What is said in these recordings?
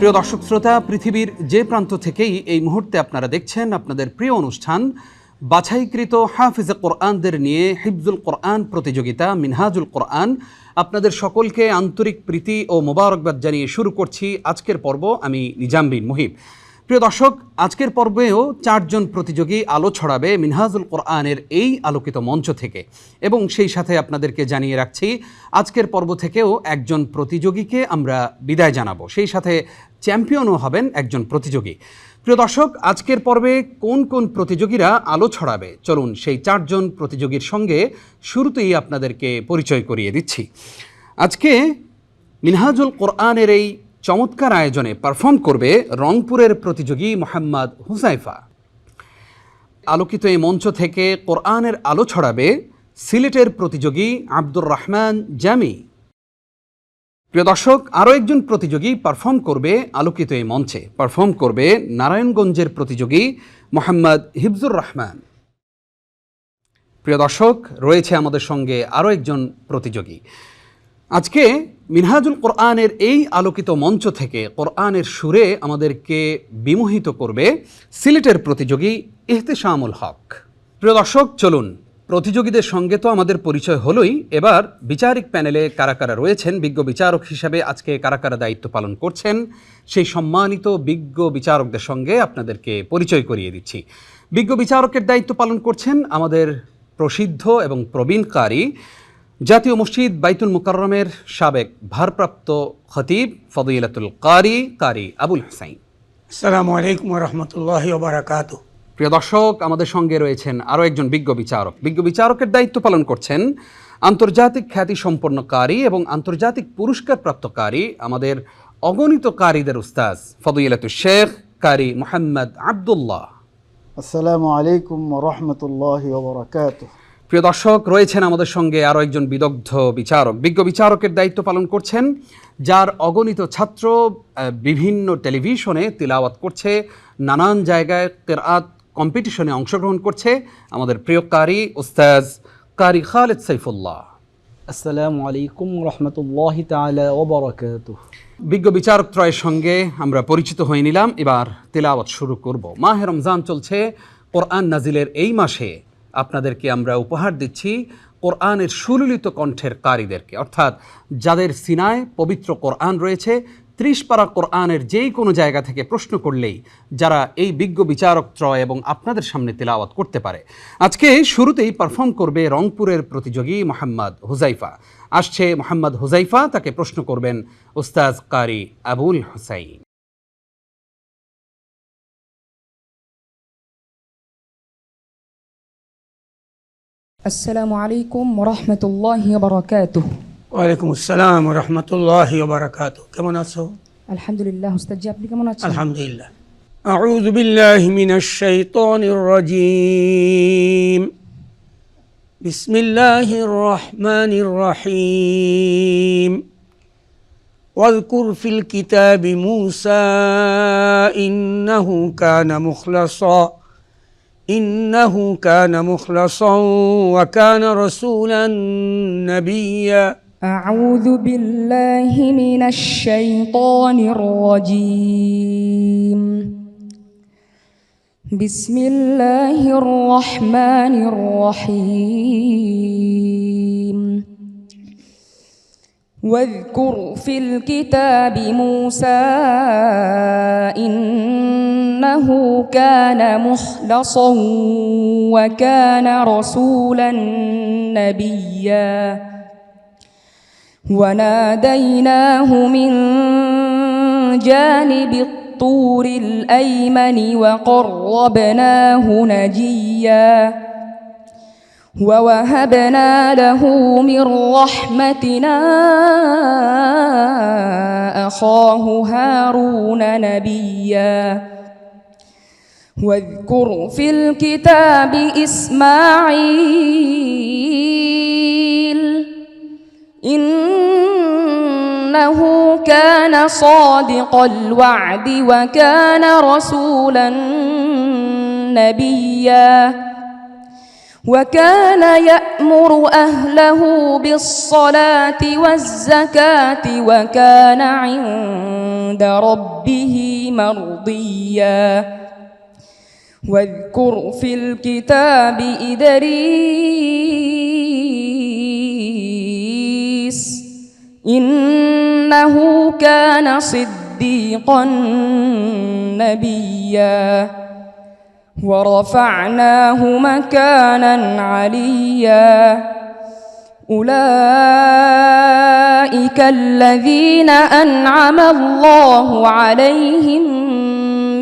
প্রিয় দর্শক শ্রোতা, পৃথিবীর যে প্রান্ত থেকেই এই মুহূর্তে আপনারা দেখছেন আপনাদের প্রিয় অনুষ্ঠান বাছাইকৃত হাফিজে কোরআনদের নিয়ে হিফজুল কোরআন প্রতিযোগিতা মিনহাজুল কোরআন, আপনাদের সকলকে আন্তরিক প্রীতি ও মোবারকবাদ জানিয়ে শুরু করছি আজকের পর্ব। আমি নিজাম বিন মুহিব। প্রিয় দর্শক, আজকের পর্বেও 4 জন প্রতিযোগী আলো ছড়াবে মিনহাজুল কোরআনের এই আলোকিত মঞ্চ থেকে, এবং সেই সাথে আপনাদেরকে জানিয়ে রাখছি আজকের পর্ব থেকেও একজন প্রতিযোগীকে আমরা বিদায় জানাবো, সেই সাথে চ্যাম্পিয়নও হবেন একজন প্রতিযোগী। প্রিয় দর্শক, আজকের পর্বে কোন কোন প্রতিযোগীরা আলো ছড়াবে চলুন সেই 4 জন প্রতিযোগীর সঙ্গে শুরুতেই আপনাদেরকে পরিচয় করিয়ে দিচ্ছি। আজকে মিনহাজুল কোরআনের এই চমৎকার আয়োজনে পারফর্ম করবে রংপুরের প্রতিযোগী মোহাম্মদ হুজাইফা। আলোকিত এই মঞ্চ থেকে কোরআনের আলো ছড়াবে সিলেটের প্রতিযোগী আব্দুর রহমান জামি। প্রিয় দর্শক, আরও একজন প্রতিযোগী পারফর্ম করবে আলোকিত এই মঞ্চে, পারফর্ম করবে নারায়ণগঞ্জের প্রতিযোগী মোহাম্মদ হিফজুর রহমান। প্রিয় দর্শক, রয়েছে আমাদের সঙ্গে আরও একজন প্রতিযোগী। আজকে মিনহাজুল কোরআনের এই আলোকিত মঞ্চ থেকে কোরআনের সুরে আমাদেরকে বিমোহিত করবে সিলেটের প্রতিযোগী ইহতেশামুল হক। প্রিয় দর্শক, চলুন প্রতিযোগীদের সঙ্গে তো আমাদের পরিচয় হলোই, এবার বিচারিক প্যানেলে কারা কারা রয়েছেন, বিজ্ঞ বিচারক হিসাবে আজকে কারা কারা দায়িত্ব পালন করছেন, সেই সম্মানিত বিজ্ঞ বিচারকদের সঙ্গে আপনাদেরকে পরিচয় করিয়ে দিচ্ছি। বিজ্ঞ বিচারকের দায়িত্ব পালন করছেন আমাদের প্রসিদ্ধ এবং প্রবীণ কারি, জাতীয় মসজিদ বাইতুল মুকাররমের সাবেক ভারপ্রাপ্ত খতিব ফদিলাতুল কারি আবুল হুসাইন। আসসালামু আলাইকুম ওয়া রাহমাতুল্লাহি ওয়া বারাকাতুহু। প্রিয় দর্শক, আমাদের সঙ্গে রয়েছেন আরও একজন বিজ্ঞ বিচারক। বিজ্ঞ বিচারকের দায়িত্ব পালন করছেন আন্তর্জাতিক খ্যাতি সম্পন্ন কারি এবং আন্তর্জাতিক পুরস্কারপ্রাপ্ত কারি, আমাদের অগণিত কারিদের উস্তাজ ফদিলাতুল শেখ কারি মোহাম্মদ আব্দুল্লাহ। আসসালামু আলাইকুম ওয়া রাহমাতুল্লাহি ওয়া বারাকাতুহু। প্রিয় দর্শক, রয়েছেন আমাদের সঙ্গে আরও একজন বিদগ্ধ বিচারক। বিজ্ঞ বিচারকের দায়িত্ব পালন করছেন যার অগণিত ছাত্র বিভিন্ন টেলিভিশনে তিলাওয়াত করছে, নানান জায়গায় কিরাত কম্পিটিশনে অংশগ্রহণ করছে, আমাদের প্রিয় কারি উস্তাজ কারি খালেদ সাইফুল্লাহ। আসসালামু আলাইকুম রহমতুল্লাহি তাআলা ওয়া বারাকাতুহু। বিজ্ঞ বিচারক ত্রয়ের সঙ্গে আমরা পরিচিত হয়ে নিলাম, এবার তিলাওয়াত শুরু করব। মাহে রমজান চলছে, কোরআন নাজিলের এই মাসে আপনাদেরকে আমরা উপহার দিচ্ছি কোরআনের সুললিত কণ্ঠের কারিদেরকে, অর্থাৎ যাদের সিনায় পবিত্র কোরআন রয়েছে, 30 পারা কোরআনের যেই কোনো জায়গা থেকে প্রশ্ন করলেই যারা এই বিজ্ঞ বিচারক ত্রয় এবং আপনাদের সামনে তিলাওয়াত করতে পারে। আজকে শুরুতেই পারফর্ম করবে রংপুরের প্রতিযোগী মোহাম্মদ হুজাইফা। আসছে মোহাম্মদ হুজাইফা, তাকে প্রশ্ন করবেন উস্তাজ কারি আবুল হুসাইন। السلام عليكم ورحمة الله وبركاته. ওয়ালাইকুম আসসালাম ওয়া রাহমাতুল্লাহি ওয়া বারাকাতুহু। কেমন আছো? আলহামদুলিল্লাহ। উস্তাদ জি, আপনি কেমন আছেন? আলহামদুলিল্লাহ। আউযু বিল্লাহি মিনাশ শাইতানির রাজীম। বিসমিল্লাহির রহমানির রহিম। ওয়াযকুর ফিল কিতাবি মূসা ইন্নাহু কানা মুখলাসা إنه كان مخلصا وكان رسولا نبيا. أعوذ بالله من الشيطان الرجيم. بسم الله الرحمن الرحيم. واذكر في الكتاب موسى إنه كان مخلصا وكان رسولا نبيا. وناديناه من جانب الطور الأيمن وقربناه نجيا. ووهبنا له من رحمتنا أخاه هارون نبيا. واذكر في الكتاب إسماعيل إنه كان صادق الوعد وكان رسولا نبيا وكان يأمر أهله بالصلاة والزكاة وكان عند ربه مرضيا واذكر في الكتاب إدريس إنه كان صديقا نبيا ورفعناه مكانا عليا أولئك الذين أنعم الله عليهم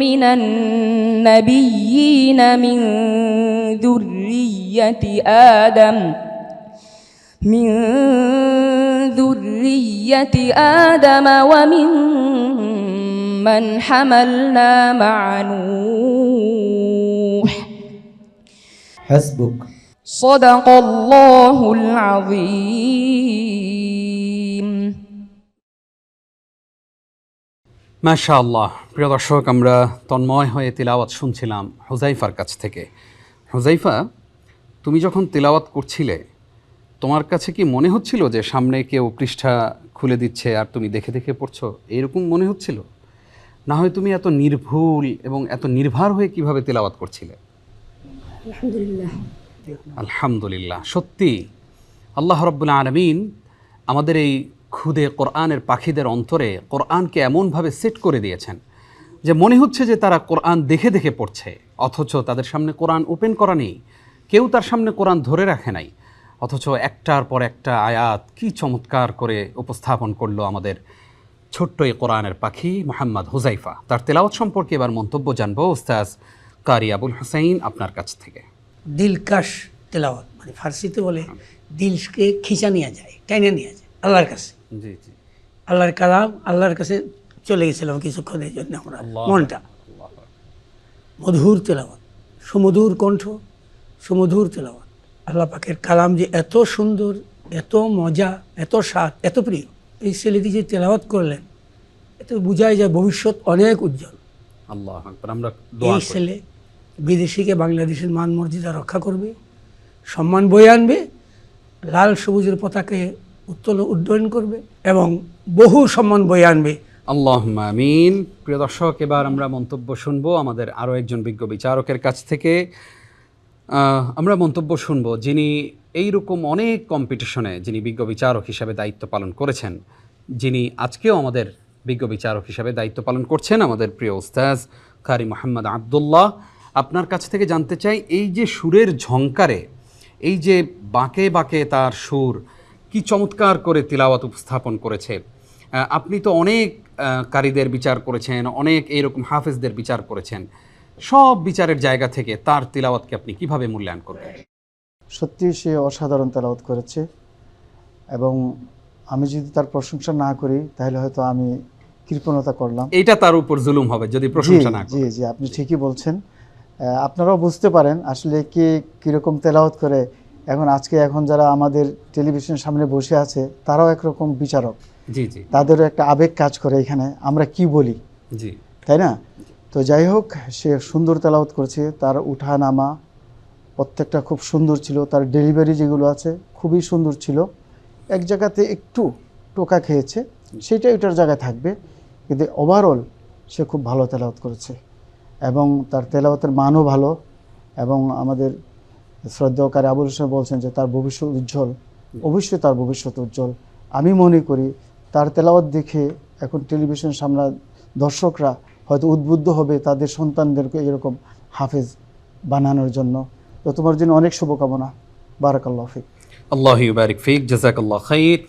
من النبيين من ذرية آدم وممن حملنا مع نوح حسبك صدق الله العظيم মাশাআল্লাহ। প্রিয় দর্শক, আমরা তন্ময় হয়ে তিলাওয়াত শুনছিলাম হুজাইফার কাছ থেকে। হুজাইফা, তুমি যখন তিলাওয়াত করছিলে তোমার কাছে কি মনে হচ্ছিল যে সামনে কেউ পৃষ্ঠা খুলে দিচ্ছে আর তুমি দেখে দেখে পড়ছো, এরকম মনে হচ্ছিল? না হয় তুমি এত নির্ভুল এবং এত নির্ভর হয়ে কিভাবে তিলাওয়াত করছিলে? আলহামদুলিল্লাহ। সত্যি আল্লাহ রাব্বুল আলামিন আমাদের এই খুদে কোরআনের পাখিদের অন্তরে কোরআনকে এমনভাবে সেট করে দিয়েছেন যে মনে হচ্ছে যে তারা কোরআন দেখে দেখে পড়ছে, অথচ তাদের সামনে কোরআন ওপেন করা নেই, কেউ তার সামনে কোরআন ধরে রাখে নাই, অথচ একটার পর একটা আয়াত কি চমৎকার করে উপস্থাপন করলো আমাদের ছোট্ট এই কোরআনের পাখি মোহাম্মদ হুজাইফা। তার তেলাওয়াত সম্পর্কে এবার মন্তব্য জানবো উস্তাজ কারি আবুল হুসাইন আপনার কাছ থেকে। দিলকাশ তেলাওয়াত, মানে ফার্সিতে বলে দিলকে খিঁচা নিয়ে যায়, টাইনে নিয়ে যায় আল্লাহর কাছে। জি জি, আল্লাহর কালাম, আল্লাহর কাছে চলে গেছিলাম কিছুক্ষণের জন্য আমরা, মনটা। মধুর তেলাওয়াত, সুমধুর কণ্ঠ, সুমধুর তেলাওয়াত। আল্লাহ পাকের কালাম যে এত সুন্দর, এত মজা, এত স্বাদ, এত প্রিয়। এই ছেলেটি যে তেলাওয়াত করলেন এতে বোঝাই যায় ভবিষ্যৎ অনেক উজ্জ্বল। আল্লাহ আকবার। আমরা দোয়া এই করি। ছেলে বিদেশিকে বাংলাদেশের মান মর্যাদা রক্ষা করবে, সম্মান বয়ে আনবে, লাল সবুজের পতাকাকে উড্ডয়ন করবে এবং বহু সম্মান বয়ে আনবে। আল্লাহুম্মা আমিন। প্রিয় দর্শক, এবার আমরা মন্তব্য শুনবো আমাদের আরও একজন বিজ্ঞ বিচারকের কাছ থেকে। আমরা মন্তব্য শুনবো যিনি এইরকম অনেক কম্পিটিশনে যিনি বিজ্ঞ বিচারক হিসাবে দায়িত্ব পালন করেছেন, যিনি আজকেও আমাদের বিজ্ঞ বিচারক হিসাবে দায়িত্ব পালন করছেন, আমাদের প্রিয় উস্তাজ কারি মোহাম্মদ আবদুল্লাহ। আপনার কাছ থেকে জানতে চাই, এই যে সুরের ঝংকারে, এই যে বাঁকে বাঁকে তার সুর, কি চমৎকার করে তিলাওয়াত উপস্থাপন করেছে। আপনি তো অনেক কারীদের বিচার করেছেন, অনেক এইরকম হাফেজদের বিচার করেছেন, সব বিচারের জায়গা থেকে তার তিলাওয়াতকে আপনি কিভাবে মূল্যায়ন করবেন? সত্যি সে অসাধারণ তেলাওয়াত করেছে এবং আমি যদি তার প্রশংসা না করি তাহলে হয়তো আমি কৃপণতা করলাম। এইটা তার উপর জুলুম হবে যদি প্রশংসা না করেন। জি জি, আপনি ঠিকই বলছেন। আপনারাও বুঝতে পারেন আসলে কে কীরকম তেলাওয়াত করে। এখন যারা আমাদের টেলিভিশনের সামনে বসে আছে তারাও একরকম বিচারক। জি জি, তাদেরও একটা আবেগ কাজ করে এখানে আমরা কি বলি, জি, তাই না? তো যাই হোক, সে সুন্দর তেলাওয়াত করেছে, তার উঠা নামা প্রত্যেকটা খুব সুন্দর ছিল, তার ডেলিভারি যেগুলো আছে খুবই সুন্দর ছিল। এক জায়গাতে একটু টোকা খেয়েছে, সেটাই ওটার জায়গায় থাকবে, কিন্তু ওভারঅল সে খুব ভালো তেলাওয়াত করেছে এবং তার তেলাওয়াতের মানও ভালো। এবং আমাদের শ্রদ্ধেয় কারি আবুল হোসেন বলছেন যে তার ভবিষ্যৎ উজ্জ্বল। অবশ্যই তার ভবিষ্যৎ উজ্জ্বল। আমি মনে করি তার তেলাওয়াত দেখে এখন টেলিভিশন সামনে দর্শকরা হয়তো উদ্বুদ্ধ হবে তাদের সন্তানদেরকে এরকম হাফেজ বানানোর জন্য। তো তোমার জন্য অনেক শুভকামনা। বারাকাল্লাহু ফিক। আল্লাহ ইউবারিক ফিক, জাযাকাল্লাহ খাইর।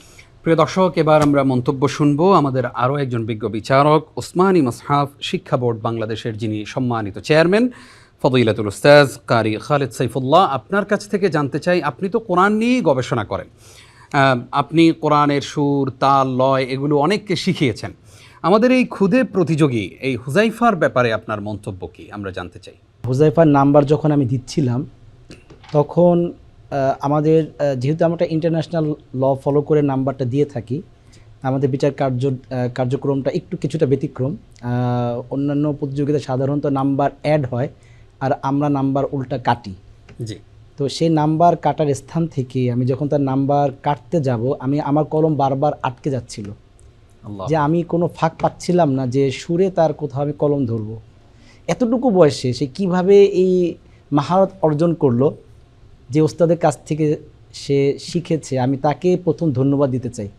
প্রিয় দর্শক, এবার আমরা মন্তব্য শুনবো আমাদের আরও একজন বিজ্ঞ বিচারক, ওসমানী মুসহাফ শিক্ষা বোর্ড বাংলাদেশের যিনি সম্মানিত চেয়ারম্যান, ফদিলাতুল উস্তাজ কারি খালেদ সাইফুল্লাহ। আপনার কাছ থেকে জানতে চাই, আপনি তো কোরআন নিয়েই গবেষণা করেন, আপনি কোরআনের সুর, তাল, লয় এগুলো অনেককে শিখিয়েছেন। আমাদের এই খুদে প্রতিযোগী এই হুজাইফার ব্যাপারে আপনার মন্তব্য কি আমরা জানতে চাই। হুজাইফার নাম্বার যখন আমি দিচ্ছিলাম তখন আমাদের যেহেতু আমরা ইন্টারন্যাশনাল ল ফলো করে নাম্বারটা দিয়ে থাকি, আমাদের বিচার কার্যক্রমটা কিছুটা ব্যতিক্রম। অন্যান্য প্রতিযোগিতায় সাধারণত নাম্বার অ্যাড হয় আর আমরা নাম্বার উল্টা কাটি। জি। তো সেই নাম্বার কাটার স্থান থেকে আমি যখন তার নাম্বার কাটতে যাব, আমার কলম বারবার আটকে যাচ্ছিল, যে আমি কোনো ফাঁক পাচ্ছিলাম না যে সুরে তার কোথাও আমি কলম ধরবো। এতটুকু বয়সে সে কিভাবে এই মাহারত অর্জন করলো, যে ওস্তাদের কাছ থেকে সে শিখেছে, আমি তাকে প্রথম ধন্যবাদ দিতে চাই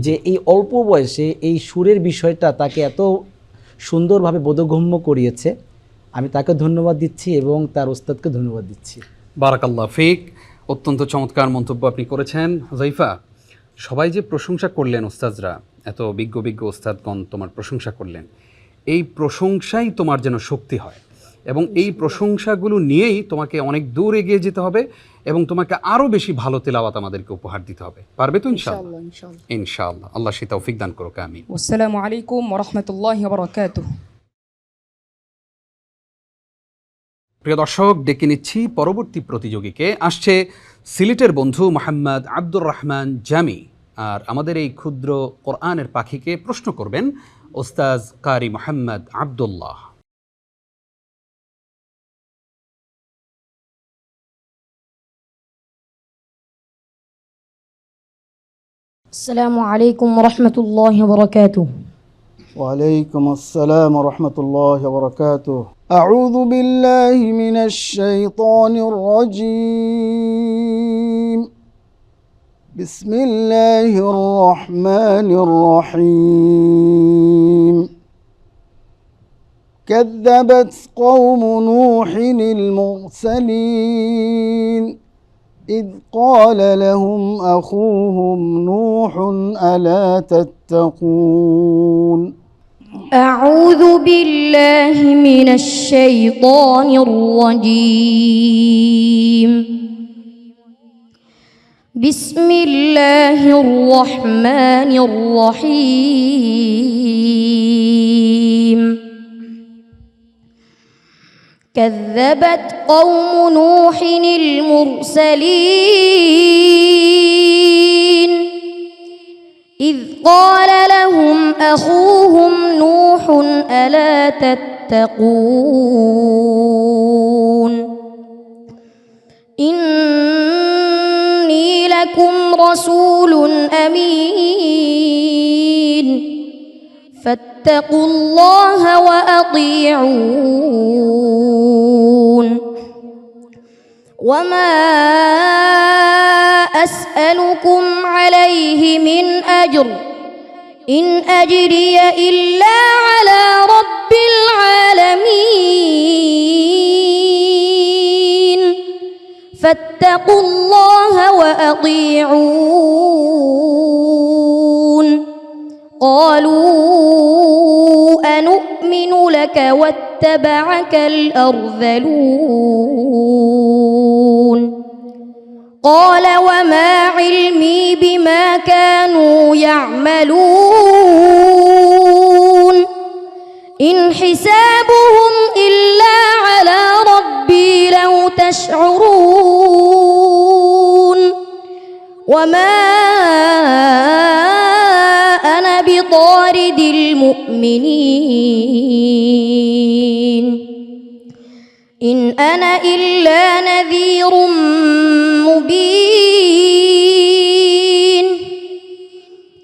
যে এই অল্প বয়সে এই সুরের বিষয়টা তাকে এত সুন্দরভাবে বোধগম্য করিয়েছে। আমি তাকে ধন্যবাদ দিচ্ছি এবং তার ওস্তাদকে ধন্যবাদ দিচ্ছি। বারাকাল্লাহ ফিক, অত্যন্ত চমৎকার মন্তব্য আপনি করেছেন হুজাইফা। সবাই যে প্রশংসা করলেন, ওস্তাদরা, এত বিজ্ঞ ওস্তাদগণ তোমার প্রশংসা করলেন, এই প্রশংসাই তোমার যেন শক্তি হয় এবং এই প্রশংসাগুলো নিয়েই তোমাকে অনেক দূর এগিয়ে যেতে হবে এবং তোমাকে আরও বেশি ভালো তেলাওয়াত আমাদেরকে উপহার দিতে হবে। পারবে তো ইনশাআল্লাহ? ইনশাআল্লাহ। আল্লাহ সে তৌফিক দান করুক, আমিন। আসসালামু আলাইকুম ওয়া রাহমাতুল্লাহি ওয়া বারাকাতুহু। প্রিয় দর্শক, ডেকে নিচ্ছি পরবর্তী প্রতিযোগীকে। আসছে সিলেটের বন্ধু মোহাম্মদ আব্দুর রহমান জামি, আর আমাদের এই ক্ষুদ্র কোরআনের পাখিকে প্রশ্ন করবেন ওস্তাজ কারি মোহাম্মদ আব্দুল্লাহ। السلام عليكم ورحمة الله وبركاته. وعليكم السلام ورحمة الله وبركاته. أعوذ بالله من الشيطان الرجيم. بسم الله الرحمن الرحيم. كذبت قوم نوح المرسلين إذ قال لهم أخوهم نوح ألا تتقون. أعوذ بالله من الشيطان الرجيم. بسم الله الرحمن الرحيم. كذبت قوم نوح المرسلين إذ قال لهم أخوهم نوح ألا تتقون إني لكم رسول أمين فاتقوا الله وأطيعون وما أسألكم عليه من أجر إن أجري إلا على رب العالمين فاتقوا الله وأطيعون قالوا أنؤمن لك واتبعك الأرذلون قال وما علمي بما كانوا يعملون إن حسابهم إلا على ربي لو تشعرون وما أنا بطارد المؤمنين إن أنا إلا نذير مبين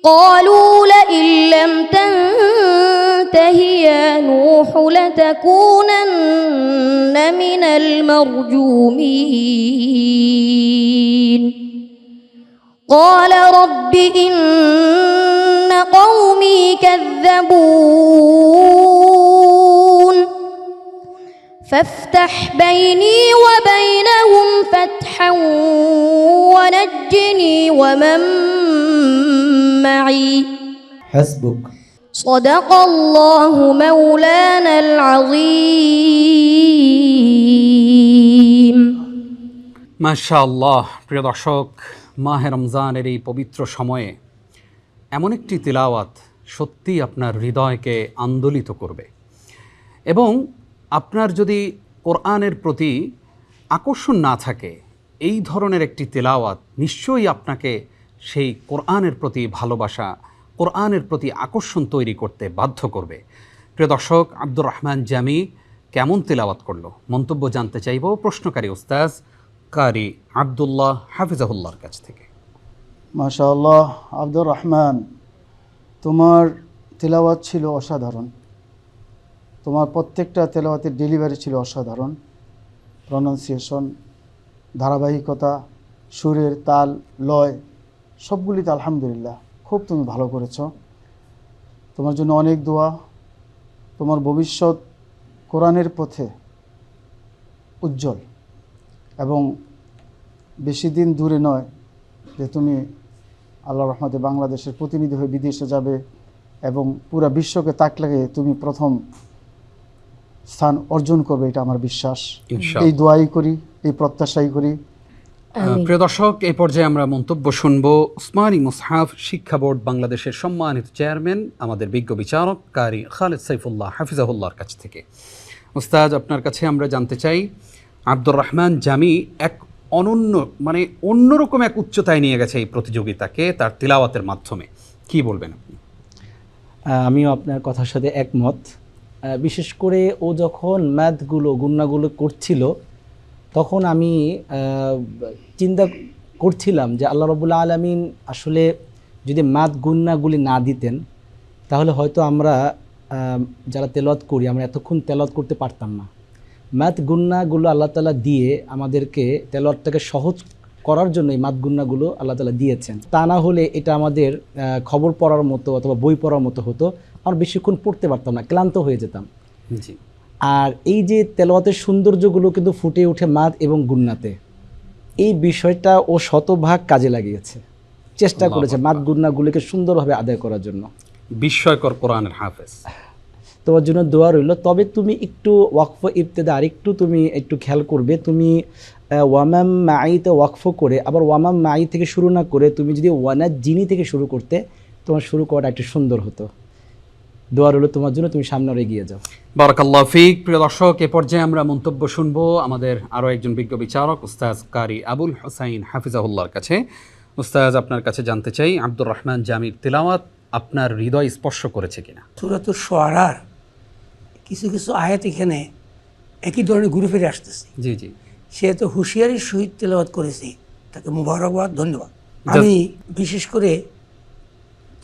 قالوا لئن لم تنته يا نوح لتكونن من المرجومين قال رب إن قومي كذبون فافتح بيني وبينهم فتحا ونجني ومن معي حسبك. صدق الله مولانا العظيم. মাশাআল্লাহ। প্রিয় দর্শক, মাহে রমজানের এই পবিত্র সময়ে এমন একটি তিলাওয়াত সত্যি আপনার হৃদয়কে আন্দোলিত করবে এবং আপনার যদি কোরআনের প্রতি আকর্ষণ না থাকে, এই ধরনের একটি তেলাওয়াত নিশ্চয়ই আপনাকে সেই কোরআনের প্রতি ভালোবাসা, কোরআনের প্রতি আকর্ষণ তৈরি করতে বাধ্য করবে। প্রিয় দর্শক, আব্দুর রহমান জামি কেমন তেলাওয়াত করলো মন্তব্য জানতে চাইব প্রশ্নকারী উস্তাজ কারি আব্দুল্লাহ হাফিজাহুল্লাহর কাছ থেকে। মাশাআল্লাহ, আব্দুর রহমান, তোমার তেলাওয়াত ছিল অসাধারণ। তোমার প্রত্যেকটা তেলাওয়াতের ডেলিভারি ছিল অসাধারণ। প্রনাউন্সিয়েশন, ধারাবাহিকতা, সুরের তাল, লয় সবগুলিতে আলহামদুলিল্লাহ খুব তুমি ভালো করেছ। তোমার জন্য অনেক দোয়া। তোমার ভবিষ্যৎ কোরআনের পথে উজ্জ্বল এবং বেশি দিন দূরে নয় যে তুমি আল্লাহর রহমতে বাংলাদেশের প্রতিনিধি হয়ে বিদেশে যাবে এবং পুরো বিশ্বকে তাক লাগিয়ে তুমি প্রথম স্থান অর্জন করবে, এটা আমার বিশ্বাস। এই দোয়াই করি, এই প্রত্যাশাই করি। প্রিয় দর্শক, এই পর্যায়ে আমরা মন্তব্য শুনব উসমানী মুসহাফ শিক্ষা বোর্ড বাংলাদেশের সম্মানিত চেয়ারম্যান, আমাদের বিজ্ঞ বিচারক কারি খালেদ সাইফুল্লাহ হাফিজাহুল্লাহর কাছ থেকে। উস্তাদ, আপনার কাছে আমরা জানতে চাই, আব্দুর রহমান জামি এক অনন্য মানে অন্যরকম এক উচ্চতায় নিয়ে গেছে এই প্রতিযোগিতাকে তার তিলাওয়াতের মাধ্যমে, কি বলবেন আপনি? আমিও আপনার কথার সাথে একমত। বিশেষ করে ও যখন ম্যাথগুলো গুণনাগুলো করছিল তখন আমি চিন্তা করছিলাম যে আল্লাহ রাব্বুল আলামিন আসলে যদি ম্যাথ গুণনাগুলি না দিতেন তাহলে হয়তো আমরা যারা তেলাওয়াত করি আমরা এতক্ষণ তেলাওয়াত করতে পারতাম না। ম্যাথ গুণনাগুলো আল্লাহ তাআলা দিয়ে আমাদেরকে তেলাওয়াতটাকে সহজ করার জন্য এই ম্যাথ গুণনাগুলো আল্লাহ তাআলা দিয়েছেন। তা না হলে এটা আমাদের খবর পড়ার মতো অথবা বই পড়ার মতো হতো, আমরা বেশিক্ষণ পড়তে পারতাম না, ক্লান্ত হয়ে যেতাম। জি। আর এই যে তেলাওয়াতের সৌন্দর্যগুলো কিন্তু ফুটে ওঠে মাদ এবং গুন্নাতে। এই বিষয়টা ও শতভাগ কাজে লাগিয়েছে, চেষ্টা করেছে মাদ গুন্নাগুলিকে সুন্দরভাবে আদায় করার জন্য। বিস্ময়কর কোরআনের হাফেজ। তোমার জন্য দোয়া রইল। তবে তুমি একটু ওয়াকফ ইবতেদা আরেকটু তুমি একটু খেয়াল করবে। তুমি ওয়ামাম মাইতে ওয়াকফ করে আবার ওয়ামাম মাই থেকে শুরু না করে তুমি যদি ওয়ানাজ জিনি থেকে শুরু করতে, তোমার শুরু করাটা একটু সুন্দর হতো। দোয়া রইল তোমার জন্য, তুমি সামনে এগিয়ে যাও। বারাকাল্লাহু ফিক। প্রিয় দর্শক, এ পর্যায়ে আমরা মন্তব্য শুনবো আমাদের আরও একজন বিজ্ঞ বিচারক উস্তাজ কারি আবুল হোসাইন হাফিজাহুল্লাহর কাছে। উস্তাজ, আপনার কাছে জানতে চাই, আব্দুর রহমান জামির তিলাওয়াত আপনার হৃদয় স্পর্শ করেছে কিনা? সূরাতুশ শুআরার কিছু কিছু আয়াত এখানে একই ধরনের ঘুরে ফিরে আসতেছে। জি জি। সে তো হুঁশিয়ারির সহিত তেলাওয়াত করেছে, তাকে মুবারকবাদ, ধন্যবাদ। আমি বিশেষ করে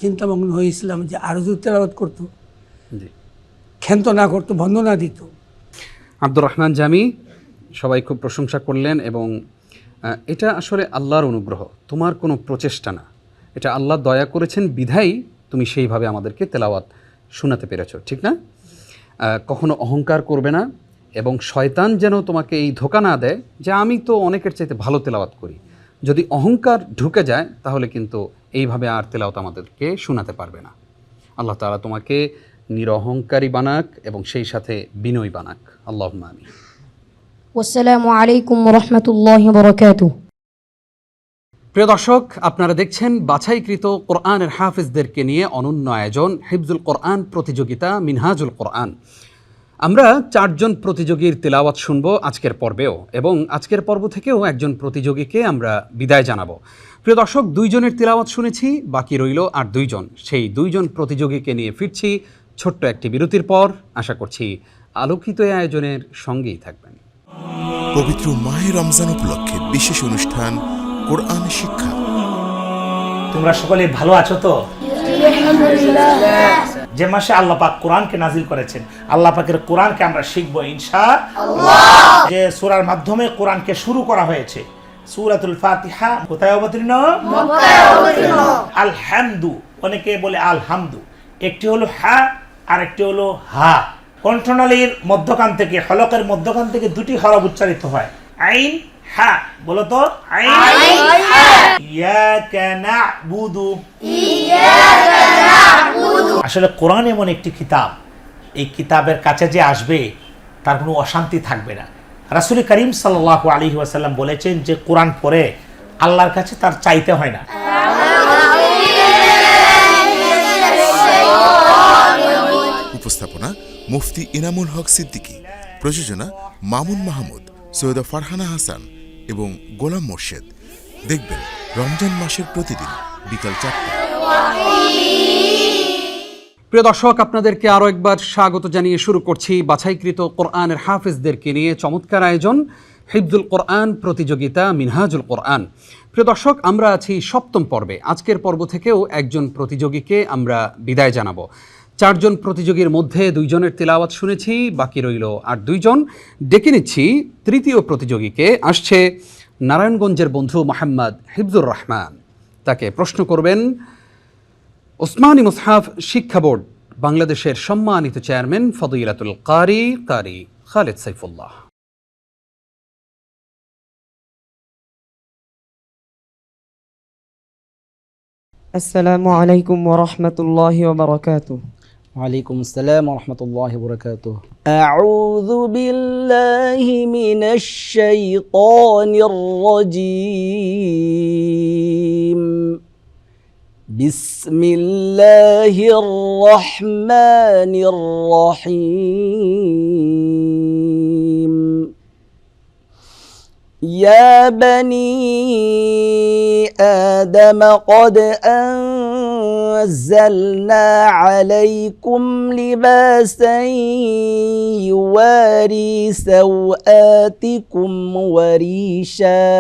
চিন্তামগ্ন হয়েছিলাম যে আরও যদি তেলাওয়াত করতো, ক্ষান্ত না করতো, বন্ধ না দিত। আব্দুর রহমান জামি সবাই খুব প্রশংসা করলেন এবং এটা আসলে আল্লাহর অনুগ্রহ, তোমার কোনো প্রচেষ্টা না, এটা আল্লাহ দয়া করেছেন বিধাই তুমি সেইভাবে আমাদেরকে তেলাওয়াত শোনাতে পেরেছ, ঠিক না? কখনো অহংকার করবে না এবং শয়তান যেন তোমাকে এই ধোঁকা না দেয় যে আমি তো অনেকের চাইতে ভালো তেলাওয়াত করি। যদি অহংকার ঢুকে যায় তাহলে কিন্তু এইভাবে আর তেলাওয়াত আমাদেরকে শোনাতে পারবে না। আল্লাহ তাআলা তোমাকে নিরহংকারী বানাক এবং সেই সাথে বিনয়ী বানাক। আল্লাহুম্মা আমিন। ওয়াসসালামু আলাইকুম ওয়া রাহমাতুল্লাহি ওয়া বারাকাতুহু। প্রিয় দর্শক, আপনারা দেখছেন বাছাইকৃত কোরআনের হাফেজদেরকে নিয়ে অনন্য আয়োজন হিফজুল কোরআন প্রতিযোগিতা মিনহাজুল কোরআন। আমরা 4 জন প্রতিযোগীর তেলাওয়াত শুনব আজকের পর্বেও, এবং আজকের পর্ব থেকেও একজন প্রতিযোগীকে আমরা বিদায় জানাবো। প্রিয় দর্শক, 2 জনের তেলাওয়াত শুনেছি, বাকি রইল আর 2 জন। সেই 2 জন প্রতিযোগীকে নিয়ে ফিরছি ছোট্ট একটি বিরতির পর। আশা করছি আলোকিত এই আয়োজনের সঙ্গেই থাকবেন। পবিত্র মাহে রমজান উপলক্ষে বিশেষ অনুষ্ঠান কোরআন শিক্ষা। তোমরা সকলে ভালো আছো তো? যে মাসে আল্লাহ পাক কোরআনকে নাজিল করেছেন, আল্লাহ পাকের কোরআনকে আমরা শিখব ইনশাআল্লাহ। যে সূরার মাধ্যমে কোরআনকে শুরু করা হয়েছে, সূরাতুল ফাতিহা কোথায় অবতীর্ণ? মক্কায় অবতীর্ণ। আল হামদু, অনেকে বলে আল হামদু, একটি হলো হা আর একটি হলো হা। কণ্ঠনালীর মধ্যখান থেকে, হলকের মধ্যখান থেকে 2টি হরফ উচ্চারিত হয়, আইন হা। বলো তো, আইন হা। ইয়াকা না'বুদু, ইয়াকা না'বুদু। আসলে কোরআন এমন একটি কিতাব, এই কিতাবের কাছে যে আসবে তার কোনো অশান্তি থাকবে না। রাসূল করিম সাল্লাল্লাহু আলাইহি ওয়াসাল্লাম বলেছেন যে কোরআন পড়ে আল্লাহর কাছে তার চাইতে হয় না। উপস্থাপনা মুফতি ইনামুল হক সিদ্দিকী, প্রযোজনা মামুন মাহমুদ, সৈয়দা ফারহানা হাসান এবং গোলাম মোর্শেদ। দেখবেন রমজান মাসের প্রতিদিন বিকাল 4টায়। প্রিয় দর্শক, আপনাদেরকে আরও একবার স্বাগত জানিয়ে শুরু করছি বাছাইকৃত কোরআনের হাফেজদেরকে নিয়ে চমৎকার আয়োজন হিফজুল কোরআন প্রতিযোগিতা মিনহাজুল কোরআন। প্রিয় দর্শক, আমরা আছি 7ম পর্বে। আজকের পর্ব থেকেও একজন প্রতিযোগীকে আমরা বিদায় জানাবো। 4 জন প্রতিযোগীর মধ্যে 2 জনের তিলাওয়াত শুনেছি, বাকি রইল আর 2 জন। ডেকে নিচ্ছি 3য় প্রতিযোগীকে। আসছে নারায়ণগঞ্জের বন্ধু মোহাম্মদ হিফজুর রহমান। তাকে প্রশ্ন করবেন ওসমানী মুসহাফ শিক্ষা বোর্ড বাংলাদেশের সম্মানিত চেয়ারম্যান ফদিলাতুল কারি খালেদ সাইফুল্লাহ। আসসালামু আলাইকুম ওয়া রাহমাতুল্লাহি ওয়া বারাকাতুহু। ওয়ালাইকুম আসসালাম ওয়া রাহমাতুল্লাহি ওয়া বারাকাতুহু। আউযু বিল্লাহি মিনাশ শাইতানির রাজীম। বিসমিল্লাহির রহমানির রহিম। يا بني آدم قد أنزلنا عليكم لباسا يواري سوآتكم وريشا.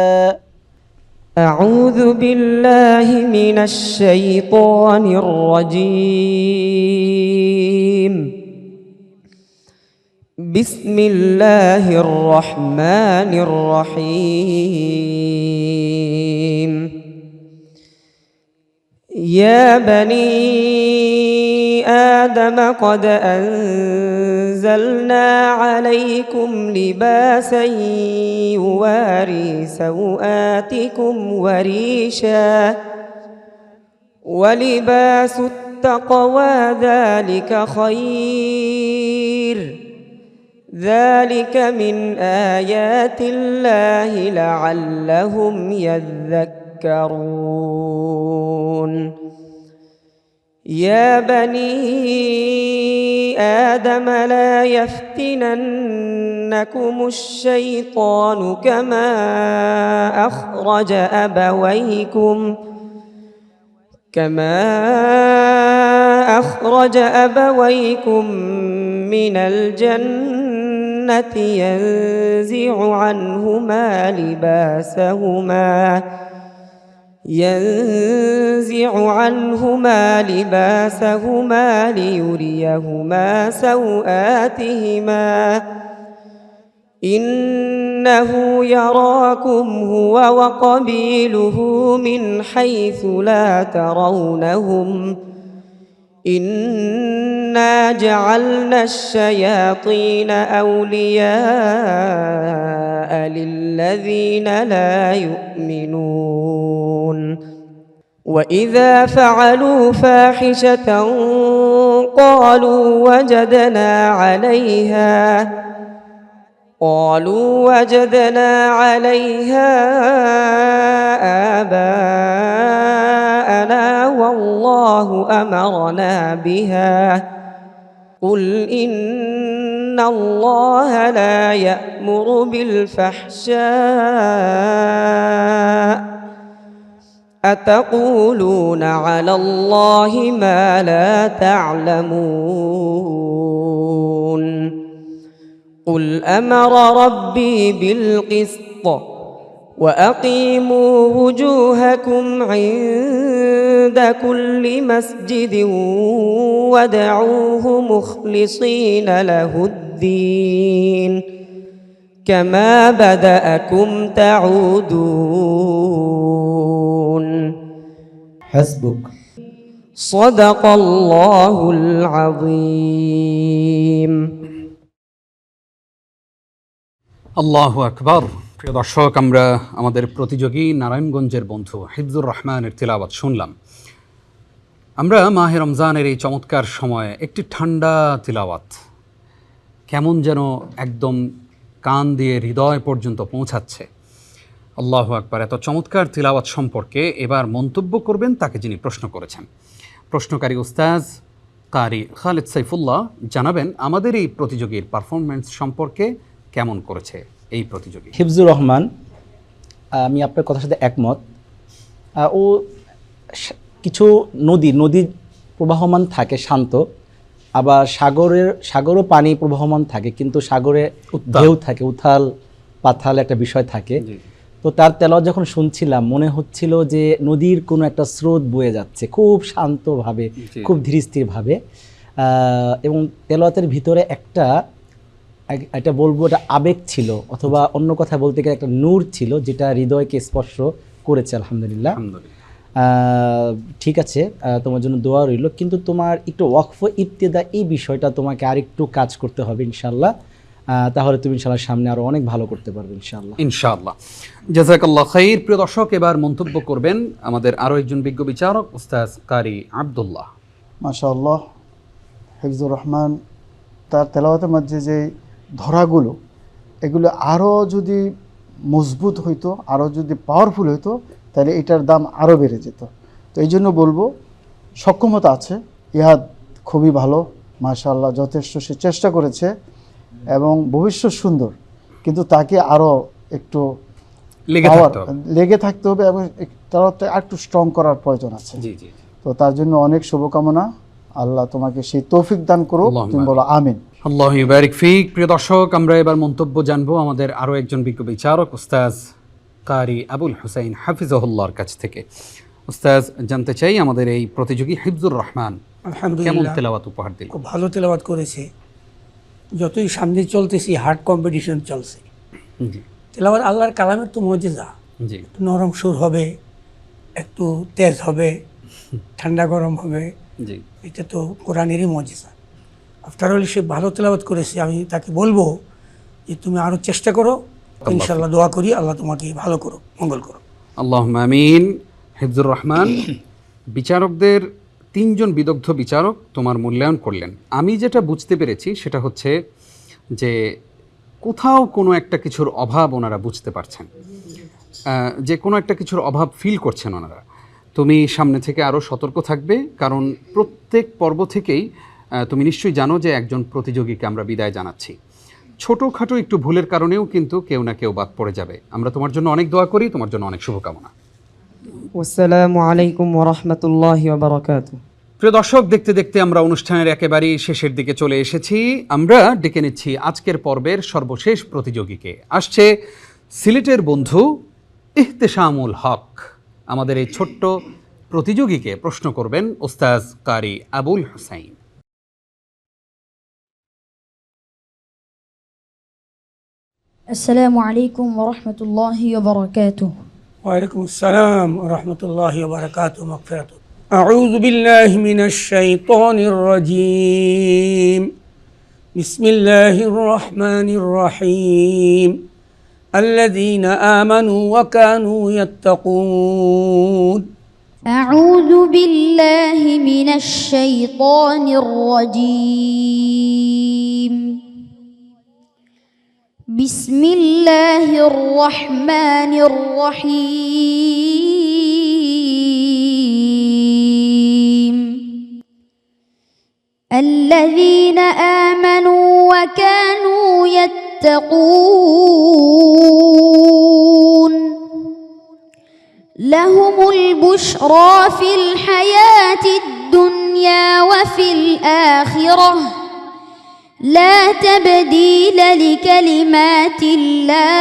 أعوذ بالله من الشيطان الرجيم. بسم الله الرحمن الرحيم. يا بني آدم قد أنزلنا عليكم لباسا يواري سوآتكم وريشا ولباس التقوى ذلك خير. ذلك من آيات الله لعلهم يذكرون. يا بني آدم لا يفتننكم الشيطان كما أخرج أبويكم من الجنة ينزع عنهما لباسهما ليريهما سوآتهما إنه يراكم هو وقبيله من حيث لا ترونهم إنا جعلنا الشياطين أولياء للذين لا يؤمنون. وإذا فعلوا فاحشة قالوا وجدنا عليها آباءنا والله أمرنا بها. قل إن الله لا يأمر بالفحشاء أتقولون على الله ما لا تعلمون. قل أمر ربي بالقسط وأقيموا وجوهكم عند كل مسجد وادعوه مخلصين له الدين كما بدأكم تعودون. حسبك. صدق الله العظيم. আল্লাহু আকবার। প্রিয় দর্শক, আমরা আমাদের প্রতিযোগী নারায়ণগঞ্জের বন্ধু হিফজুর রহমানের তিলাওয়াত শুনলাম। আমরা মাহে রমজানের এই চমৎকার সময়ে একটি ঠান্ডা তিলাওয়াত কেমন যেন একদম কান দিয়ে হৃদয় পর্যন্ত পৌঁছাচ্ছে। আল্লাহু আকবার। এত চমৎকার তিলাওয়াত সম্পর্কে এবার মন্তব্য করবেন তাকে যিনি প্রশ্ন করেছেন। প্রশ্নকারী উস্তাজ কারি খালেদ সাইফুল্লাহ জানাবেন আমাদের এই প্রতিযোগীর পারফরমেন্স সম্পর্কে কেমন করেছে এই প্রতিযোগী? হিফজুর রহমান, আমি আপনার কথার সাথে একমত। ও কিছু নদী প্রবাহমান থাকে শান্ত, আবার সাগরও পানি প্রবাহমান থাকে, কিন্তু সাগরে ঢেউ থাকে, উথাল পাথাল একটা বিষয় থাকে। তো তার তেলাওয়াত যখন শুনছিলাম মনে হচ্ছিল যে নদীর কোনো একটা স্রোত বয়ে যাচ্ছে খুব শান্তভাবে, খুব ধীরস্থিরভাবে, এবং তেলাওয়াতের ভিতরে এটা বলবো এটা আবেগ ছিল, অথবা অন্য কথা বলতে গেলে একটা নূর ছিল যেটা হৃদয়কে স্পর্শ করেছে। আলহামদুলিল্লাহ। ঠিক আছে, তোমার জন্য দোয়া রইল, কিন্তু তোমার একটু ওয়াকফ ইবতিদা এই বিষয়টা তোমাকে আরেকটু কাজ করতে হবে ইনশাআল্লাহ। তাহলে তুমি ইনশাআল্লাহ সামনে আরো অনেক ভালো করতে পারবে ইনশাআল্লাহ। জাযাকাল্লাহ খাইর। প্রিয় দর্শক, এবার মন্তব্য করবেন আমাদের আরো একজন বিজ্ঞ বিচারক উস্তাদ কারি আব্দুল্লাহ। মাশাআল্লাহ, হিফজুর রহমান তার তেলাওয়াতের মধ্যে যে ধরাগুলো, এগুলো আরও যদি মজবুত হইতো, আরও যদি পাওয়ারফুল হইতো, তাহলে এটার দাম আরও বেড়ে যেত। তো এই জন্য বলবো সক্ষমতা আছে, ইহাদ খুবই ভালো, মাশাআল্লাহ, যথেষ্ট সে চেষ্টা করেছে এবং ভবিষ্যৎ সুন্দর, কিন্তু তাকে আরও একটু লেগে থাকতে হবে এবং তারা একটু স্ট্রং করার প্রয়োজন আছে। তো তার জন্য অনেক শুভকামনা, আল্লাহ তোমাকে সেই তৌফিক দান করো, তুমি বলো আমিন। আল্লাহু বারিক ফিক। প্রিয় দর্শক, আমরা এবার মন্তব্য জানবো আমাদের আরো একজন বিজ্ঞ বিচারক উস্তাদ কারি আবুল হুসাইন হাফিজাহুল্লাহর কাছ থেকে। উস্তাদ, জানতে চাই আমাদের এই প্রতিযোগী হিফজুর রহমান কেমন তেলাওয়াত উপহার দিল? খুব ভালো তেলাওয়াত করেছে। যতই সামনে চলতেছি হার্ড কম্পিটিশন চলছে। তেলাওয়াত আল্লাহর কালামের তো মুজিজা। একটু নরম সুর হবে, একটু তেজ হবে, ঠান্ডা গরম হবে, এটা তো কোরআনেরই মুজিজা। আফটার অল সে ভালো তেলাওয়াত করেছে, আমি তাকে বলবো যে তুমি আরও চেষ্টা করো, ইনশাআল্লাহ দোয়া করি আল্লাহ তোমাকে ভালো করো, মঙ্গল করো। আল্লাহুম্মা আমিন। হিফজুর রহমান, বিচারকদের 3 জন বিদগ্ধ বিচারক তোমার মূল্যায়ন করলেন। আমি যেটা বুঝতে পেরেছি সেটা হচ্ছে যে কোথাও কোনো একটা কিছুর অভাব ওনারা বুঝতে পারছেন, যে কোনো একটা কিছুর অভাব ফিল করছেন ওনারা। তুমি সামনে থেকে আরও সতর্ক থাকবে, কারণ প্রত্যেক পর্ব থেকেই তুমি নিশ্চয়ই জানো যে একজন প্রতিযোগীকে আমরা বিদায় জানাচ্ছি। ছোটোখাটো একটু ভুলের কারণেও কিন্তু কেউ না কেউ বাদ পড়ে যাবে। আমরা তোমার জন্য অনেক দোয়া করি, তোমার জন্য অনেক শুভকামনা। আসসালামু আলাইকুম ওয়া রাহমাতুল্লাহি ওয়া বারাকাতুহু। প্রিয় দর্শক, দেখতে দেখতে আমরা অনুষ্ঠানের একেবারেই শেষের দিকে চলে এসেছি। আমরা ডেকে নিচ্ছি আজকের পর্বের সর্বশেষ প্রতিযোগীকে। আসছে সিলেটের বন্ধু ইহতেশামুল হক। আমাদের এই ছোট্ট প্রতিযোগীকে প্রশ্ন করবেন উস্তাদ কারি আবুল হুসাইন। السلام عليكم ورحمة الله وبركاته. وعليكم السلام ورحمة الله وبركاته مغفرته. أعوذ بالله من الشيطان الرجيم. بسم الله الرحمن الرحيم. الذين آمنوا وكانوا يتقون. أعوذ بالله من الشيطان الرجيم. بسم الله الرحمن الرحيم. الذين آمنوا وكانوا يتقون لهم البشرى في الحياة الدنيا وفي الآخرة لا تبديل لكلمات الله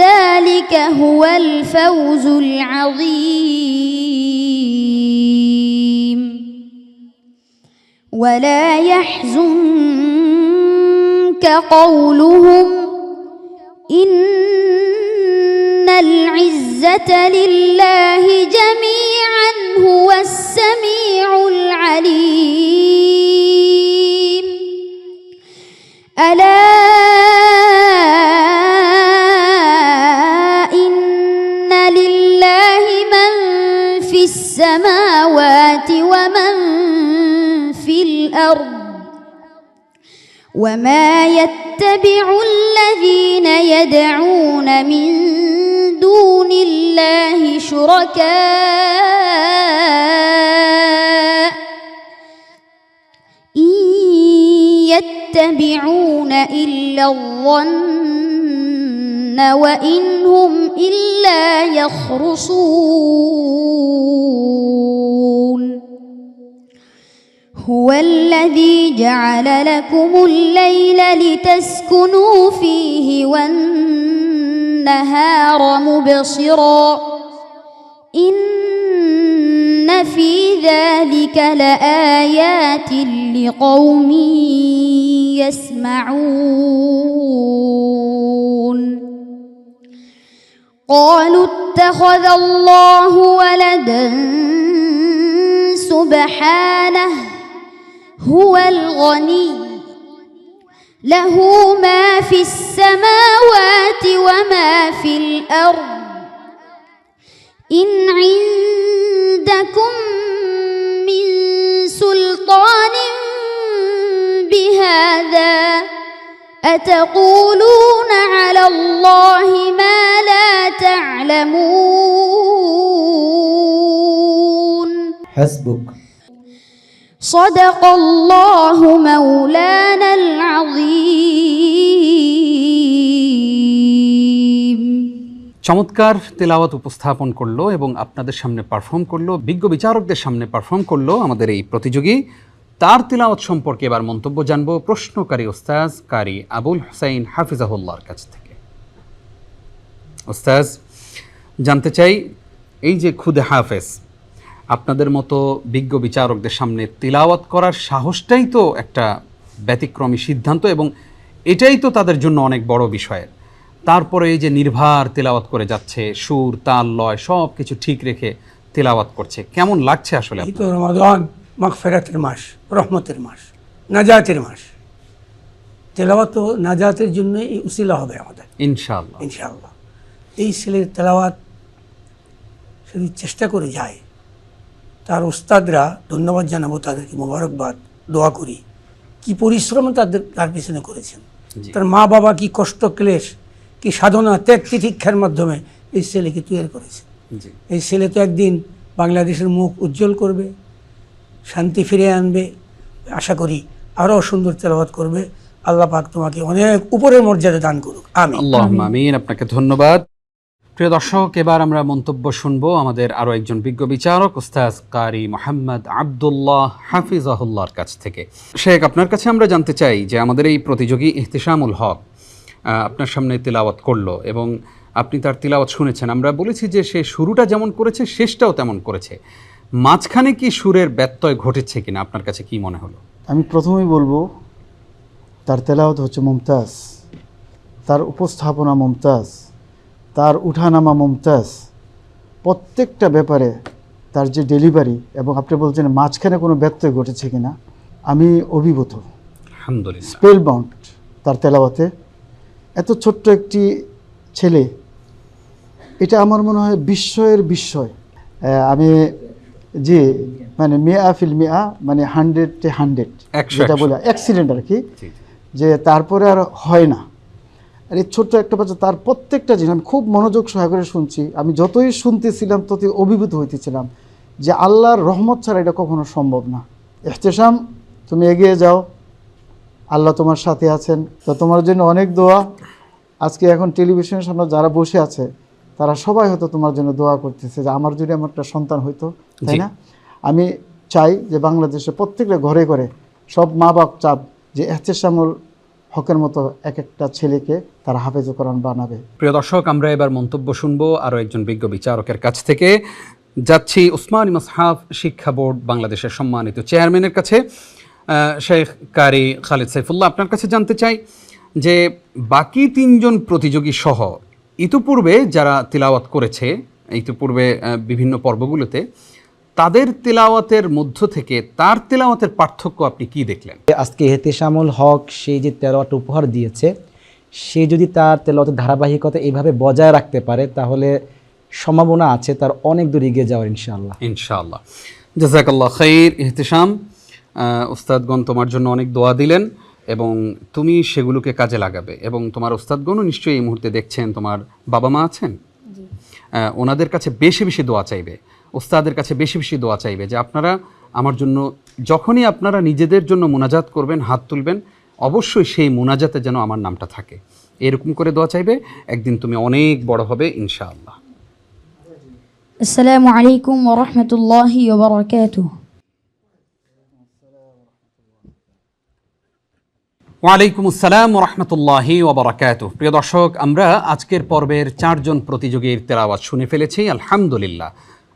ذلك هو الفوز العظيم. ولا يحزنك قولهم إن العزة لله جميعا هو السميع العليم. ألا إن لله من في السماوات ومن في الأرض وما يتبع الذين يدعون من دون الله شركاء إن يتبعون إلا الظن وإن هم إلا يخرصون هو الذي جعل لكم الليل لتسكنوا فيه والنهار مبصرا إن في ذلك لآيات لقوم يسمعون قالوا اتخذ الله ولدا سبحانه هو الغني له ما في السماوات وما في الأرض إن عندكم من سلطان بهذا أتقولون على الله ما لا تعلمون حسبك صدق الله مولانا العظيم চমৎকার তেলাওয়াত উপস্থাপন করলো এবং আপনাদের সামনে পারফর্ম করলো, বিজ্ঞ বিচারকদের সামনে পারফর্ম করলো আমাদের এই প্রতিযোগী। তার তেলাওয়াত সম্পর্কে এবার মন্তব্য জানবো প্রশ্নকারী ওস্তাজ কারি আবুল হুসাইন হাফিজাহুল্লাহর কাছ থেকে। ওস্তাজ, জানতে চাই, এই যে খুদে হাফেজ, আপনাদের মতো বিজ্ঞ বিচারকদের সামনে তিলাওয়াত করার সাহসটাই তো একটা ব্যতিক্রমী সিদ্ধান্ত এবং এটাই তো তাদের জন্য অনেক বড় বিষয়ের। তারপরে এই যে নির্ভার তেলাওয়াত করে যাচ্ছে, সুর তাল লয় সব কিছু ঠিক রেখে তেলাওয়াত করছে, কেমন লাগছে আসলে? এই তো রমাদান মাগফিরাতের মাস, রহমতের মাস, নাজাতের মাস। তেলাওয়াত তো নাজাতের জন্য এই উসিলা হবে আমাদের ইনশাআল্লাহ ইনশাআল্লাহ। এই ছেলের তেলাওয়াত যদি চেষ্টা করে যায়, তার ওস্তাদরা, ধন্যবাদ জানাবো তাদেরকে, মোবারকবাদ, দোয়া করি, কি পরিশ্রম তার পিছনে করেছেন। তার মা বাবা কি কষ্ট ক্লেশ, কি সাধনা ত্যাগ তিতিক্ষার মাধ্যমে এই ছেলেকে তৈরি করেছে। এই ছেলে তো একদিন বাংলাদেশের মুখ উজ্জ্বল করবে, শান্তি ফিরে আনবে। আশা করি আরও সুন্দর তেলাওয়াত করবে। আল্লাহ পাক তোমাকে অনেক উপরের মর্যাদা দান করুক, আমিন। আল্লাহুম্মা আমিন। আপনাকে ধন্যবাদ। প্রিয় দর্শক, এবার আমরা মন্তব্য শুনবো আমাদের আরও একজন বিজ্ঞ বিচারক ওস্তাজ কারি মোহাম্মদ আব্দুল্লাহ হাফিজাহুল্লাহর কাছ থেকে। শেখ, আপনার কাছে আমরা জানতে চাই যে আমাদের এই প্রতিযোগী ইহতিশামুল হক আপনার সামনে তিলাওয়াত করলো এবং আপনি তার তিলাওয়াত শুনেছেন। আমরা বলেছি যে সে শুরুটা যেমন করেছে শেষটাও তেমন করেছে, মাঝখানে কি সুরের ব্যত্যয় ঘটেছে কিনা আপনার কাছে কি মনে হলো? আমি প্রথমেই বলবো তার তেলাওয়াত হচ্ছে মুমতাজ, তার উপস্থাপনা মুমতাজ, তার উঠানামা মুমতাজ, প্রত্যেকটা ব্যাপারে তার যে ডেলিভারি, এবং আপনি বলছেন মাঝখানে কোনো ব্যত্যয় ঘটেছে কিনা, আমি অভিভূত, আলহামদুলিল্লাহ, স্পেল বাউন্ড তার তেলাওয়াতে। এত ছোট্ট একটি ছেলে, এটা আমার মনে হয় বিস্ময়ের বিস্ময়। আমি যে মানে মেয়া ফিল মেয়া, মানে 100 যেটা বলে অ্যাক্সিডেন্ট আর কি, যে তারপরে আর হয় না। আর এই ছোট্ট একটা বাচ্চা, তার প্রত্যেকটা জিনিস আমি খুব মনোযোগ সহকারে শুনছি। আমি যতই শুনতেছিলাম ততই অভিভূত হইতেছিলাম যে আল্লাহর রহমত ছাড়া এটা কখনো সম্ভব না। ইহতিশাম, তুমি এগিয়ে যাও, আল্লাহ তোমার সাথে আছেন। তো তোমার জন্য অনেক দোয়া। আজকে এখন টেলিভিশনের সামনে যারা বসে আছে তারা সবাই হয়তো তোমার জন্য দোয়া করতেছে যে আমার যদি আমার একটা সন্তান হইতো, তাই না? আমি চাই যে বাংলাদেশে প্রত্যেকটা ঘরে ঘরে সব মা বাপ চাপ যে ইহতিশামুল হকের মতো এক একটা ছেলেকে তারা হাফেজে কোরআন বানাবে। প্রিয় দর্শক, আমরা এবার মন্তব্য শুনবো আরও একজন বিজ্ঞ বিচারকের কাছ থেকে। যাচ্ছি উসমানী মাসহাফ শিক্ষা বোর্ড বাংলাদেশের সম্মানিত চেয়ারম্যানের কাছে, শেখ কারি খালিদ সাইফুল্লাহ। আপনার কাছে জানতে চাই যে বাকি তিনজন প্রতিযোগী সহ ইতিপূর্বে যারা তিলাওয়াত করেছে, ইতিপূর্বে বিভিন্ন পর্বগুলোতে, তাদের তিলাওয়াতের মধ্য থেকে তার তিলাওয়াতের পার্থক্য আপনি কি দেখলেন? আজকে ইহতিশামুল হক সেই যে তেলাওয়াত উপহার দিয়েছে, সে যদি তার তেলাওয়াতের ধারাবাহিকতা এইভাবে বজায় রাখতে পারে তাহলে সম্ভাবনা আছে তার অনেক দূর এগিয়ে যাওয়ার, ইনশাআল্লাহ। ইনশাআল্লাহ, জাযাকাল্লাহ খাইর। ইহতিশাম, উস্তাদগণ তোমার জন্য অনেক দোয়া দিলেন এবং তুমি সেগুলোকে কাজে লাগাবে, এবং তোমার উস্তাদগণও নিশ্চয়ই এই মুহূর্তে দেখছেন, তোমার বাবা মা আছেন, ওনাদের কাছে বেশি বেশি দোয়া চাইবে, উস্তাদের কাছে বেশি বেশি দোয়া চাইবে যে আপনারা আমার জন্য, যখনই আপনারা নিজেদের জন্য মুনাজাত করবেন, হাত তুলবেন, অবশ্যই সেই মুনাজাতে যেন আমার নামটা থাকে। এরকম করে দোয়া চাইবে, একদিন তুমি অনেক বড় হবে ইনশাআল্লাহ। আসসালামু আলাইকুম ওয়া রাহমাতুল্লাহি ওয়া বারাকাতুহু। ওয়ালাইকুম আসসালাম ওয়া রাহমাতুল্লাহি ওয়া বারাকাতুহু। প্রিয় দর্শক, আমরা আজকের পর্বের 4 জন প্রতিযোগীর তেলাওয়াত শুনে ফেলেছি আলহামদুলিল্লাহ।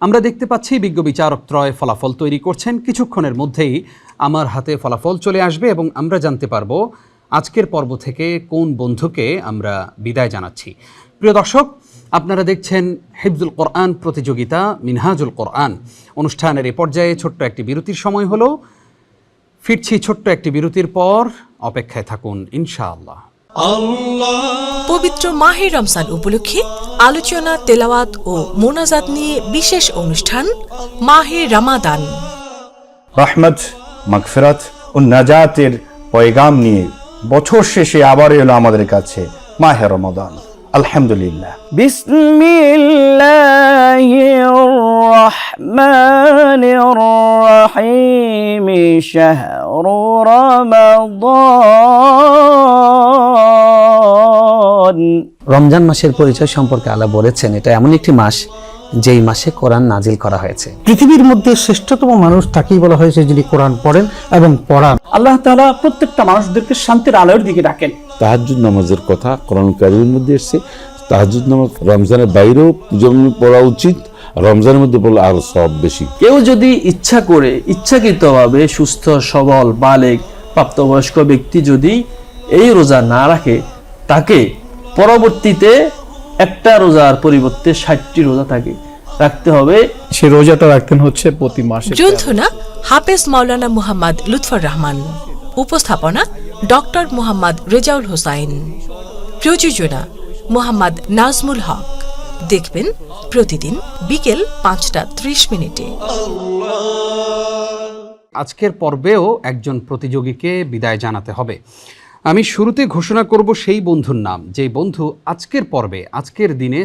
আমরা দেখতে পাচ্ছি বিজ্ঞ বিচারকত্রয় ফলাফল তৈরি করছেন। কিছুক্ষণের মধ্যেই আমার হাতে ফলাফল চলে আসবে এবং আমরা জানতে পারবো আজকের পর্ব থেকে কোন বন্ধুকে আমরা বিদায় জানাচ্ছি। প্রিয় দর্শক, আপনারা দেখছেন হিফজুল কোরআন প্রতিযোগিতা মিনহাজুল কোরআন অনুষ্ঠানের এই পর্যায়ে ছোট্ট একটি বিরতির সময় হলো। ফিরছি ছোট্ট একটি বিরতির পর, অপেক্ষায় থাকুন ইনশাআল্লাহ। পবিত্র মাহে রমজান উপলক্ষে আলোচনা, তেলাওয়াত ও মোনাজাত নিয়ে বিশেষ অনুষ্ঠান মাহে রমাদান। রহমত, মাগফিরাত ও নাজাতের পয়গাম নিয়ে বছর শেষে আবার এলো আমাদের কাছে মাহে রমাদান। আলহামদুলিল্লাহ। বিসমিল্লাহির রহমানির রহিম। শাহরু রমাদান। রমজান মাসের পরিচয় সম্পর্কে আল্লাহ বলেছেন এটা এমন একটি মাস যেই মাসে কোরআন নাজিল করা হয়েছে। পৃথিবীর মধ্যে শ্রেষ্ঠতম মানুষ তাকেই বলা হয়েছে যিনি কোরআন পড়েন এবং পড়ান। আল্লাহ তাআলা প্রত্যেকটা মানুষদেরকে শান্তির আলোর দিকে ডাকেন। তাহাজ্জুদ নামাজের কথা কোরআন কারীমের মধ্যে এসেছে। তাহাজ্জুদ নামাজ রমজানের বাইরেও যেমন পড়া উচিত, রমজানের মধ্যে পড়লে আরো সব বেশি। কেউ যদি ইচ্ছা করে ইচ্ছাকৃতভাবে সুস্থ সবল বালেগ প্রাপ্তবয়স্ক ব্যক্তি যদি এই রোজা না রাখে, তাকে পরবর্তীতে একটা রোজার পরিবর্তে 60টি রোজা থাকে রাখতে হবে। সে রোজাটা রাখতেন হচ্ছে প্রতি মাসে। গ্রন্থনা হাফেজ মাওলানা মুহাম্মদ লুৎফর রহমান। উপস্থাপনা ডক্টর মুহাম্মদ রেজাউল হোসাইন। প্রযোজনা মুহাম্মদ নাজমুল হক। দেখবেন প্রতিদিন বিকেল 5:30 আজকের পর্বেও একজন প্রতিযোগীকে বিদায় জানাতে হবে। আমি শুরুতে ঘোষণা করব সেই বন্ধুর নাম যে বন্ধু আজকের পর্বে, আজকের দিনে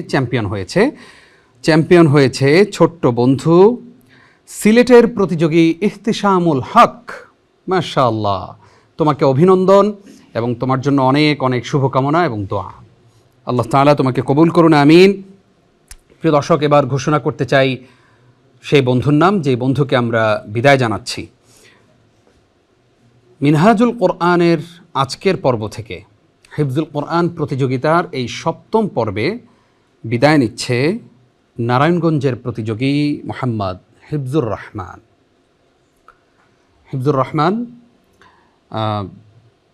চ্যাম্পিয়ন হয়েছে ছোট্ট বন্ধু সিলেটের প্রতিযোগী ইহতিশামুল হক। মাশাআল্লাহ, তোমাকে অভিনন্দন এবং তোমার জন্য অনেক অনেক শুভকামনা এবং দোয়া। আল্লাহ তাআলা তোমাকে কবুল করুন, আমিন। প্রিয় দর্শক, এবার ঘোষণা করতে চাই সেই বন্ধুর নাম যে বন্ধুকে আমরা বিদায় জানাচ্ছি। মিনহাজুল কোরআনের আজকের পর্ব থেকে হিফজুল কোরআন প্রতিযোগিতার এই 7ম পর্বে বিদায় নিচ্ছে নারায়ণগঞ্জের প্রতিযোগী মোহাম্মদ হিফজুর রহমান। হিফজুর রহমান,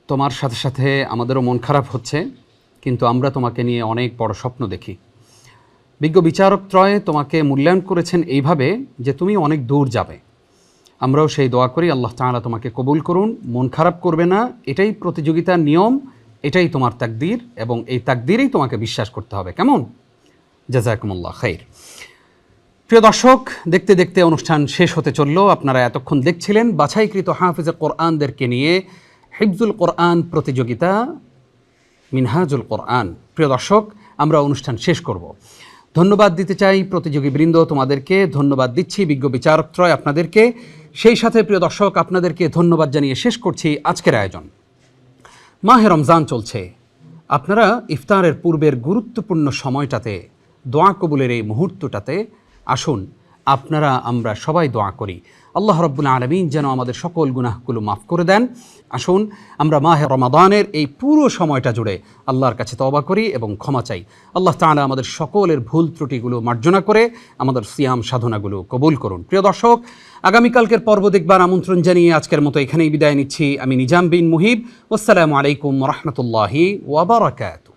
তোমার সাথে সাথে আমাদেরও মন খারাপ হচ্ছে, কিন্তু আমরা তোমাকে নিয়ে অনেক বড় স্বপ্ন দেখি। বিজ্ঞ বিচারকত্রয় তোমাকে মূল্যায়ন করেছেন এইভাবে যে তুমি অনেক দূর যাবে। আমরাও সেই দোয়া করি আল্লাহ তাআলা তোমাকে কবুল করুন, মন খারাপ করবে না। এটাই প্রতিযোগিতার নিয়ম, এটাই তোমার তাকদীর এবং এই তাকদীরেই তোমাকে বিশ্বাস করতে হবে। কেমন? জাযাকুমুল্লাহ খাইর। প্রিয় দর্শক, দেখতে দেখতে অনুষ্ঠান শেষ হতে চলল। আপনারা এতক্ষণ দেখছিলেন বাছাইকৃত হাফেজে কোরআনদেরকে নিয়ে হিফজুল কোরআন প্রতিযোগিতা মিনহাজুল কোরআন। প্রিয় দর্শক, আমরা অনুষ্ঠান শেষ করব। ধন্যবাদ দিতে চাই প্রতিযোগীবৃন্দ, তোমাদেরকে ধন্যবাদ দিচ্ছি, বিজ্ঞ বিচারকত্রয় আপনাদেরকে, সেই সাথে প্রিয় দর্শক আপনাদেরকে ধন্যবাদ জানিয়ে শেষ করছি আজকের আয়োজন। মাহে রমজান চলছে, আপনারা ইফতারের পূর্বের গুরুত্বপূর্ণ সময়টাতে, দোয়া কবুলের এই মুহূর্তটাতে আসুন আপনারা আমরা সবাই দোয়া করি আল্লাহ রাব্বুল আলামিন যেন আমাদের সকল গুনাহগুলো মাফ করে দেন। আসুন আমরা মাহে রমাদানের এই পুরো সময়টা জুড়ে আল্লাহর কাছে তওবা করি এবং ক্ষমা চাই। আল্লাহ তাআলা আমাদের সকলের ভুল ত্রুটিগুলো মার্জনা করে আমাদের সিয়াম সাধনাগুলো কবুল করুন। প্রিয় দর্শক, আগামীকালকের পর্ব দেখবার আমন্ত্রণ জানিয়ে আজকের মতো এখানেই বিদায় নিচ্ছি। আমি নিজাম বিন মুহিব। আসসালামু আলাইকুম ওয়া রাহমাতুল্লাহি ওয়া বারাকাতুহু।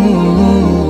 Mm-hmm.